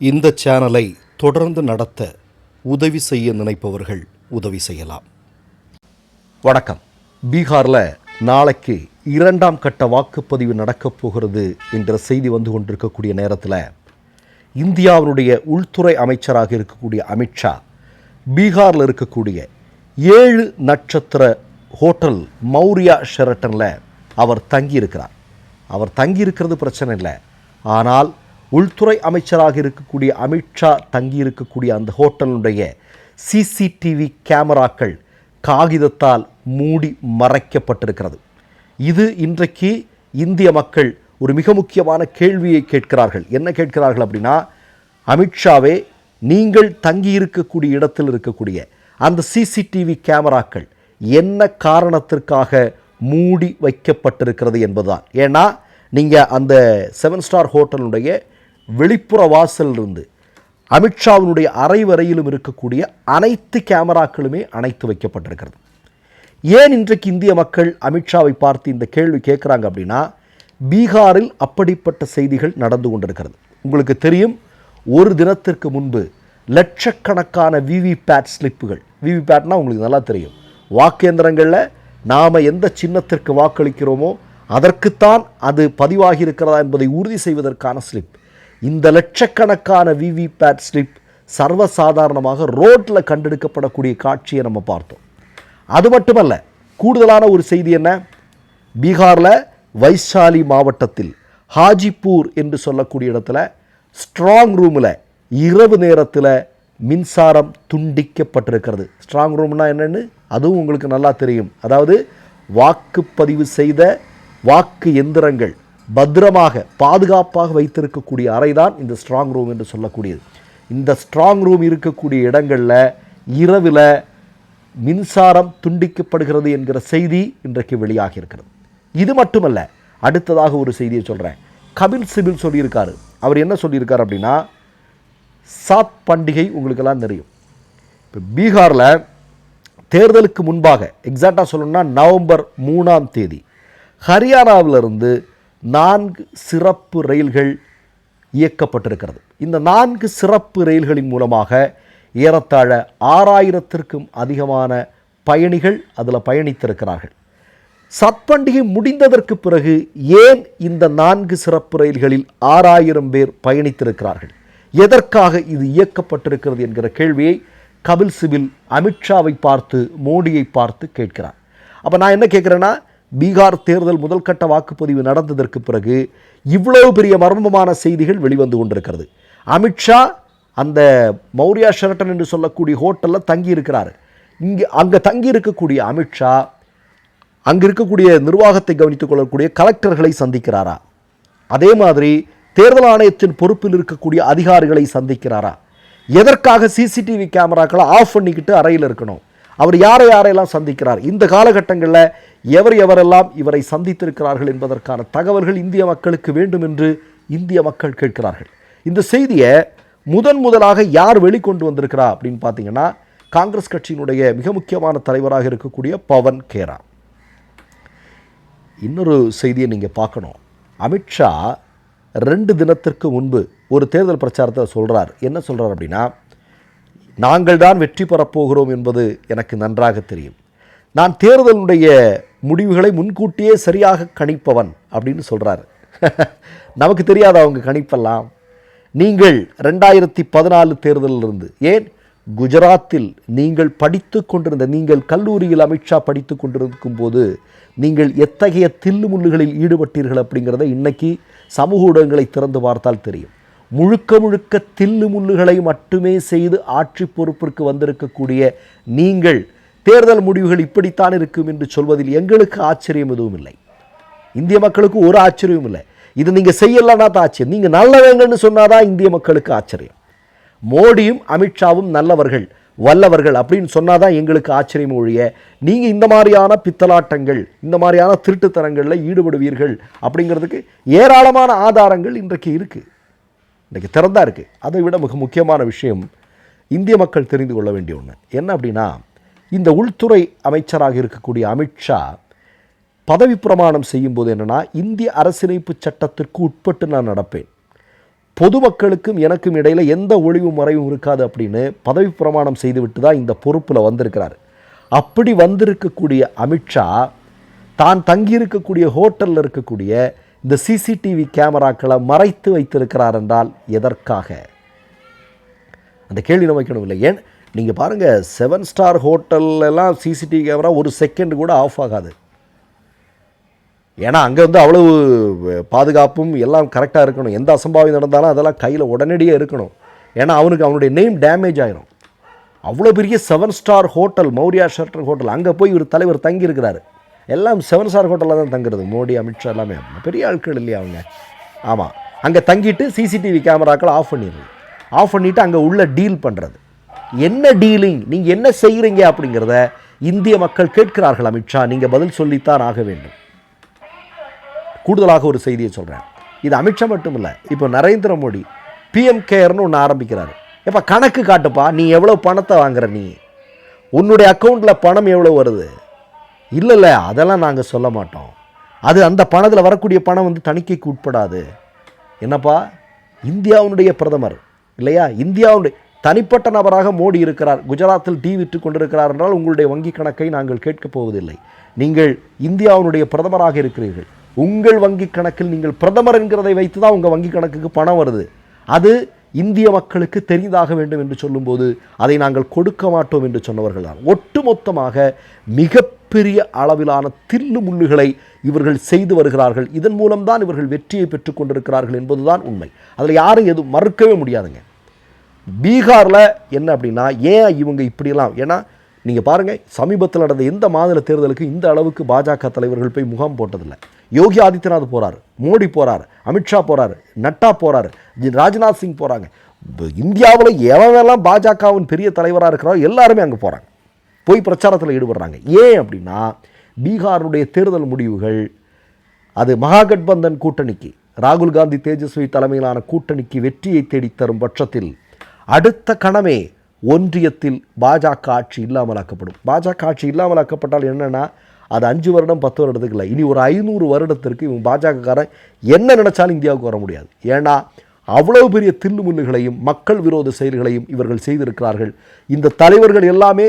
இந்த சேனலை தொடர்ந்து நடத்த உதவி செய்ய நினைப்பவர்கள் உதவி செய்யலாம். வணக்கம். பீகாரில் நாளைக்கு 2ஆம் கட்ட வாக்குப்பதிவு நடக்கப் போகிறது என்ற செய்தி வந்து கொண்டிருக்கக்கூடிய நேரத்தில் இந்தியாவினுடைய உள்துறை அமைச்சராக இருக்கக்கூடிய அமித்ஷா பீகாரில் இருக்கக்கூடிய 7 நட்சத்திர ஹோட்டல் மௌரியா ஷெரட்டனில் அவர் தங்கியிருக்கிறார். அவர் தங்கியிருக்கிறது பிரச்சனை இல்லை. ஆனால் உள்துறை அமைச்சராக இருக்கக்கூடிய அமித்ஷா தங்கியிருக்கக்கூடிய அந்த ஹோட்டலுடைய சிசிடிவி கேமராக்கள் காகிதத்தால் மூடி மறைக்கப்பட்டிருக்கிறது. இது இன்றைக்கு இந்திய மக்கள் ஒரு மிக முக்கியமான கேள்வியை கேட்கிறார்கள். என்ன கேட்கிறார்கள் அப்படின்னா, அமித்ஷாவே, நீங்கள் தங்கியிருக்கக்கூடிய இடத்தில் இருக்கக்கூடிய அந்த சிசிடிவி கேமராக்கள் என்ன காரணத்திற்காக மூடி வைக்கப்பட்டிருக்கிறது என்பதுதான். ஏன்னா நீங்கள் அந்த 7 ஸ்டார் ஹோட்டலுடைய வெளிப்புற வாசலிலிருந்து அமித்ஷாவினுடைய அறை வரையிலும் இருக்கக்கூடிய அனைத்து கேமராக்களுமே அணைத்து வைக்கப்பட்டிருக்கிறது. ஏன் இன்றைக்கு இந்திய மக்கள் அமித்ஷாவை பார்த்து இந்த கேள்வி கேட்குறாங்க அப்படின்னா, பீகாரில் அப்படிப்பட்ட செய்திகள் நடந்து கொண்டிருக்கிறது. உங்களுக்கு தெரியும், ஒரு தினத்திற்கு முன்பு லட்சக்கணக்கான விவிபேட் ஸ்லிப்புகள், விவிபேட்னா உங்களுக்கு நல்லா தெரியும், வாக்கேந்திரங்களில் நாம் எந்த சின்னத்திற்கு வாக்களிக்கிறோமோ அதற்குத்தான் அது பதிவாகி இருக்கிறதா என்பதை உறுதி செய்வதற்கான ஸ்லிப். இந்த லட்சக்கணக்கான விவிபேட் ஸ்லிப் சர்வசாதாரணமாக ரோட்டில் கண்டெடுக்கப்படக்கூடிய காட்சியை நம்ம பார்த்தோம். அது மட்டுமல்ல, கூடுதலான ஒரு செய்தி என்ன, பீகாரில் வைசாலி மாவட்டத்தில் ஹாஜிப்பூர் என்று சொல்லக்கூடிய இடத்துல ஸ்ட்ராங் ரூமில் இரவு நேரத்தில் மின்சாரம் துண்டிக்கப்பட்டிருக்கிறது. ஸ்ட்ராங் ரூம்னா என்னென்னு அதுவும் உங்களுக்கு நல்லா தெரியும். அதாவது வாக்குப்பதிவு செய்த வாக்கு எந்திரங்கள் பத்திரமாக பாதுகாப்பாக வைத்திருக்கக்கூடிய அறைதான் இந்த ஸ்ட்ராங் ரூம் என்று சொல்லக்கூடியது. இந்த ஸ்ட்ராங் ரூம் இருக்கக்கூடிய இடங்களில் இரவில் மின்சாரம் துண்டிக்கப்படுகிறது என்கிற செய்தி இன்றைக்கு வெளியாகி இருக்கிறது. இது மட்டுமல்ல, அடுத்ததாக ஒரு செய்தியை சொல்கிறேன். கபில் சிபில் சொல்லியிருக்காரு. அவர் என்ன சொல்லியிருக்கார் அப்படின்னா, சாத் பண்டிகை உங்களுக்கெல்லாம் தெரியும். இப்போ பீகாரில் தேர்தலுக்கு முன்பாக, எக்ஸாக்டாக சொல்லணும்னா நவம்பர் 3ஆம் தேதி, ஹரியானாவிலிருந்து 4 சிறப்பு ரயில்கள் இயக்கப்பட்டிருக்கிறது. இந்த 4 சிறப்பு ரயில்களின் மூலமாக ஏறத்தாழ 6000த்திற்கும் அதிகமான பயணிகள் அதில் பயணித்திருக்கிறார்கள். சத்பண்டிகை முடிந்ததற்கு பிறகு ஏன் இந்த 4 சிறப்பு ரயில்களில் 6000 பேர் பயணித்திருக்கிறார்கள், எதற்காக இது இயக்கப்பட்டிருக்கிறது என்கிற கேள்வியை கபில் சிபில் அமித்ஷாவை பார்த்து, மோடியை பார்த்து கேட்கிறார். அப்போ நான் என்ன கேட்குறேன்னா, பீகார் தேர்தல் முதல் கட்ட வாக்குப்பதிவு நடந்ததற்கு பிறகு இவ்வளவு பெரிய மர்மமான செய்திகள் வெளிவந்து கொண்டிருக்கிறது. அமித்ஷா அந்த மௌரியா ஷெரட்டன் என்று சொல்லக்கூடிய ஹோட்டலில் தங்கியிருக்கிறார். அங்கே தங்கியிருக்கக்கூடிய அமித்ஷா அங்கே இருக்கக்கூடிய நிர்வாகத்தை கவனித்துக் கொள்ளக்கூடிய கலெக்டர்களை சந்திக்கிறாரா? அதே மாதிரி தேர்தல் ஆணையத்தின் பொறுப்பில் இருக்கக்கூடிய அதிகாரிகளை சந்திக்கிறாரா? எதற்காக சிசிடிவி கேமராக்களை ஆஃப் பண்ணிக்கிட்டு அறையில் இருக்கணும்? அவர் யாரையெல்லாம் சந்திக்கிறார்? இந்த காலகட்டங்களில் எவரெல்லாம் இவரை சந்தித்திருக்கிறார்கள் என்பதற்கான தகவல்கள் இந்திய மக்களுக்கு வேண்டும் என்று இந்திய மக்கள் கேட்கிறார்கள். இந்த செய்தியை முதலாக யார் வெளிக்கொண்டு வந்திருக்கிறா அப்படின்னு பார்த்தீங்கன்னா, காங்கிரஸ் கட்சியினுடைய மிக முக்கியமான தலைவராக இருக்கக்கூடிய பவன் கேரா. இன்னொரு செய்தியை நீங்கள் பார்க்கணும். அமித்ஷா 2 தினத்திற்கு முன்பு ஒரு தேர்தல் பிரச்சாரத்தை சொல்கிறார். என்ன சொல்கிறார் அப்படின்னா, நாங்கள் தான் வெற்றி பெறப்போகிறோம் என்பது எனக்கு நன்றாக தெரியும். நான் தேர்தலுடைய முடிவுகளை முன்கூட்டியே சரியாக கணிப்பவன் அப்படின்னு சொல்கிறார். நமக்கு தெரியாத அவங்க கணிப்பெல்லாம். நீங்கள் 2014 தேர்தலிலிருந்து, ஏன் குஜராத்தில் நீங்கள் படித்து கொண்டிருந்த, நீங்கள் கல்லூரியில் அமித்ஷா படித்து கொண்டிருக்கும் போது நீங்கள் எத்தகைய தில்லுமுள்ளுகளில் ஈடுபட்டீர்கள் அப்படிங்கிறத இன்னைக்கு சமூக ஊடகங்களை திறந்து பார்த்தால் தெரியும். முழுக்க தில்லு முள்ளுகளை மட்டுமே செய்து ஆட்சி பொறுப்பிற்கு வந்திருக்கக்கூடிய நீங்கள் தேர்தல் முடிவுகள் இப்படித்தான் இருக்கும் என்று சொல்வதில் எங்களுக்கு ஆச்சரியம் எதுவும் இல்லை. இந்திய மக்களுக்கு ஒரு ஆச்சரியமும் இல்லை. இது நீங்கள் செய்யலன்னா தான் ஆச்சரியம். நீங்கள் நல்லவங்கன்னு சொன்னாதான் இந்திய மக்களுக்கு ஆச்சரியம். மோடியும் அமித்ஷாவும் நல்லவர்கள், வல்லவர்கள் அப்படின்னு சொன்னாதான் எங்களுக்கு ஆச்சரியம் ஒழிய, நீங்கள் இந்த மாதிரியான பித்தலாட்டங்கள், இந்த மாதிரியான திருட்டுத்தனங்களில் ஈடுபடுவீர்கள் அப்படிங்கிறதுக்கு ஏராளமான ஆதாரங்கள் இன்றைக்கு இருக்குது, இன்றைக்கு திறந்தா இருக்குது. அதை விட மிக முக்கியமான விஷயம் இந்திய மக்கள் தெரிந்து கொள்ள வேண்டிய ஒன்று என்ன அப்படின்னா, இந்த உள்துறை அமைச்சராக இருக்கக்கூடிய அமித்ஷா பதவி பிரமாணம் செய்யும்போது என்னென்னா, இந்திய அரசியலமைப்பு சட்டத்திற்கு உட்பட்டு நான் நடப்பேன், பொதுமக்களுக்கும் எனக்கும் இடையில் எந்த ஒளிவு மறைவும் இருக்காது அப்படின்னு பதவி பிரமாணம் செய்துவிட்டு தான் இந்த பொறுப்பில் வந்திருக்கிறார். அப்படி வந்திருக்கக்கூடிய அமித்ஷா தான் தங்கியிருக்கக்கூடிய ஹோட்டலில் இருக்கக்கூடிய இந்த சிசிடிவி கேமராக்களை மறைத்து வைத்திருக்கிறார் என்றால் எதற்காக? அந்த கேள்வி நம்ம வைக்கணும் இல்லை? ஏன் நீங்கள் பாருங்கள், 7 ஸ்டார் ஹோட்டல்லாம் சிசிடிவி கேமரா ஒரு செகண்ட் கூட ஆஃப் ஆகாது. ஏன்னா அங்கே அவ்வளவு பாதுகாப்பும் எல்லாம் கரெக்டாக இருக்கணும். எந்த அசம்பாவிதம் நடந்தாலும் அதெல்லாம் கையில் உடனடியே இருக்கணும். ஏன்னா அவனுடைய நேம் டேமேஜ் ஆகிரும். அவ்வளோ பெரிய 7 star hotel, Maurya shelter hotel, அங்கே போய் ஒரு தலைவர் தங்கியிருக்கிறாரு. எல்லாம் 7 ஸ்டார் ஹோட்டலில் தான் தங்குறது. மோடி, அமித்ஷா எல்லாமே பெரிய ஆட்கள் இல்லையா அவங்க? ஆமாம், அங்கே தங்கிட்டு சிசிடிவி கேமராக்களை ஆஃப் பண்ணிவிட்டு அங்கே உள்ள டீல் பண்ணுறது. என்ன டீலிங், நீங்கள் என்ன செய்கிறீங்க அப்படிங்கிறத இந்திய மக்கள் கேட்கிறார்கள். அமித்ஷா, நீங்கள் பதில் சொல்லித்தான் ஆக வேண்டும். கூடுதலாக ஒரு செய்தியை சொல்கிறேன். இது அமித்ஷா மட்டும் இல்லை, இப்போ நரேந்திர மோடி பிஎம் கேர்னு ஒன்று ஆரம்பிக்கிறாரு. எப்போ கணக்கு காட்டுப்பா, நீ எவ்வளோ பணத்தை வாங்குற, நீ உன்னுடைய அக்கௌண்ட்டில் பணம் எவ்வளோ வருது? இல்லை அதெல்லாம் நாங்கள் சொல்ல மாட்டோம். அது அந்த பணத்தில் வரக்கூடிய பணம் தணிக்கைக்கு உட்படாது. என்னப்பா, இந்தியாவுடைய பிரதமர் இல்லையா? இந்தியாவுடைய தனிப்பட்ட நபராக மோடி இருக்கிறார். குஜராத்தில் டீ விற்று கொண்டிருக்கிறார் என்றால் உங்களுடைய வங்கி கணக்கை நாங்கள் கேட்கப் போவதில்லை. நீங்கள் இந்தியாவுடைய பிரதமராக இருக்கிறீர்கள். உங்கள் வங்கி கணக்கில் நீங்கள் பிரதமர் என்கிறதை வைத்து தான் உங்கள் வங்கி கணக்குக்கு பணம் வருது. அது இந்திய மக்களுக்கு தெரிந்தாக வேண்டும் என்று சொல்லும்போது அதை நாங்கள் கொடுக்க மாட்டோம் என்று சொன்னவர்கள் தான். ஒட்டுமொத்தமாக மிகப்பெரிய அளவிலான தில்லு முள்ளுகளை இவர்கள் செய்து வருகிறார்கள். இதன் மூலம்தான் இவர்கள் வெற்றியை பெற்றுக் கொண்டிருக்கிறார்கள் என்பதுதான் உண்மை. அதில் யாரும் எதுவும் மறுக்கவே முடியாதுங்க. பீகாரில் என்ன அப்படின்னா, ஏன் இவங்க இப்படியெல்லாம், ஏன்னா நீங்கள் பாருங்கள், சமீபத்தில் நடந்த எந்த மாநில தேர்தலுக்கு இந்த அளவுக்கு பாஜக தலைவர்கள் போய் முகாம் போட்டதில்லை. யோகி ஆதித்யநாத் போகிறார், மோடி போகிறார், அமித்ஷா போகிறார், நட்டா போகிறார், ராஜ்நாத் சிங் போகிறாங்க. இந்தியாவில் எவனெல்லாம் பாஜகவின் பெரிய தலைவராக இருக்கிறாரோ எல்லாருமே அங்கே போகிறாங்க, போய் பிரச்சாரத்தில் ஈடுபடுறாங்க. ஏன் அப்படின்னா, பீகாருடைய தேர்தல் முடிவுகள் அது மகாகட்பந்தன் கூட்டணிக்கு, ராகுல் காந்தி தேஜஸ்வி தலைமையிலான கூட்டணிக்கு வெற்றியை தேடித்தரும் பட்சத்தில் அடுத்த கணமே ஒன்றியத்தில் பாஜக ஆட்சி இல்லாமலாக்கப்படும். பாஜக ஆட்சி இல்லாமலாக்கப்பட்டால் என்னென்னா, அது 5 வருடம் 10 வருடத்துக்கு இல்லை, இனி ஒரு 500 வருடத்திற்கு இவங்க பாஜகக்காரன் என்ன நினைச்சாலும் இந்தியாவுக்கு வர முடியாது. ஏன்னா அவ்வளவு பெரிய தில்லுமுல்லுகளையும் மக்கள் விரோத செயல்களையும் இவர்கள் செய்திருக்கிறார்கள். இந்த தலைவர்கள் எல்லாமே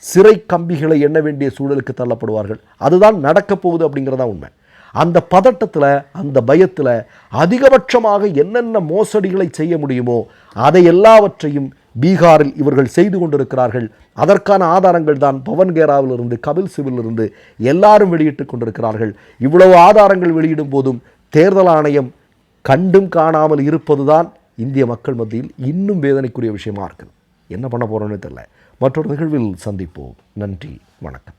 சிறை கம்பிகளை எண்ண வேண்டிய சூழலுக்கு தள்ளப்படுவார்கள். அதுதான் நடக்கப் போகுது அப்படிங்கிறதா உண்மை. அந்த பதட்டத்தில், அந்த பயத்தில் அதிகபட்சமாக என்னென்ன மோசடிகளை செய்ய முடியுமோ அதை எல்லாவற்றையும் பீகாரில் இவர்கள் செய்து கொண்டிருக்கிறார்கள். அதற்கான ஆதாரங்கள் தான் பவன் கேராவிலிருந்து, கபில் சிபிலிருந்து எல்லாரும் வெளியிட்டுக் கொண்டிருக்கிறார்கள். இவ்வளவு ஆதாரங்கள் வெளியிடும் போதும் தேர்தல் ஆணையம் கண்டும் காணாமல் இருப்பது தான் இந்திய மக்கள் மத்தியில் இன்னும் வேதனைக்குரிய விஷயமா இருக்குது. என்ன பண்ண போகிறோன்னு தெரியல. மற்றொரு நிகழ்வில் சந்திப்போம். நன்றி, வணக்கம்.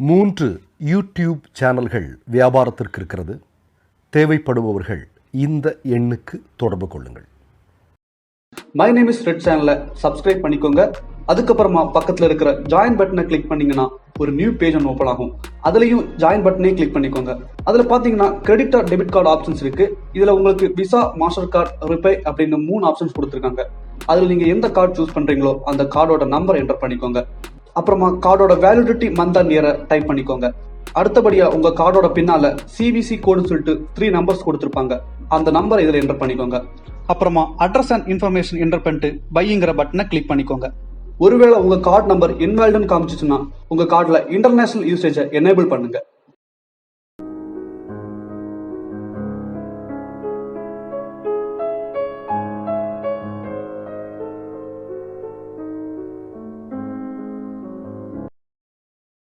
3 யூடியூப் சேனல்கள் வியாபாரத்திற்கு இருக்கிறது. தேவைப்படுபவர்கள் இந்த எண்ணுக்கு தொடர்பு கொள்ளுங்கள். மை நேம் இஸ் ரெட் சேனலை சப்ஸ்கிரைப் பண்ணிக்கோங்க. அதுக்கப்புறமா பக்கத்தில் இருக்கிற ஜாயின் பட்டனை கிளிக் பண்ணீங்கன்னா ஒரு நியூ பேஜ் ஒன்று ஓப்பன் ஆகும். அதுலயும் ஜாயின் பட்டனே கிளிக் பண்ணிக்கோங்க. அதுல பாத்தீங்கன்னா credit R debit card options இருக்கு. இதுல உங்களுக்கு விசா, மாஸ்டர் கார்டு, ரிப்பே அப்படின்னு 3 ஆப்ஷன்ஸ் கொடுத்துருக்காங்க. அதுல நீங்க எந்த கார்டு சூஸ் பண்றீங்களோ அந்த கார்டோட நம்பர் என்டர் பண்ணிக்கோங்க. அப்புறமா கார்டோட வேலிடிட்டி மந்த் அண்ட் இயரை டைப் பண்ணிக்கோங்க. அடுத்தபடியா உங்க கார்டோட பின்னால சிவிசி கோடுன்னு சொல்லிட்டு 3 நம்பர்ஸ் கொடுத்துருப்பாங்க. அந்த நம்பர் இதுல என்டர் பண்ணிக்கோங்க. அப்புறமா அட்ரஸ் அண்ட் இன்ஃபர்மேஷன் என்டர் பண்ணிட்டு பைங்கிற பட்டனை கிளிக் பண்ணிக்கோங்க. ஒருவேளை உங்க கார்டு நம்பர் இன்வாலிட்னு காமிச்சிச்சுன்னா உங்க கார்டுல இன்டர்நேஷனல் யூசேஜை எனேபிள் பண்ணுங்க.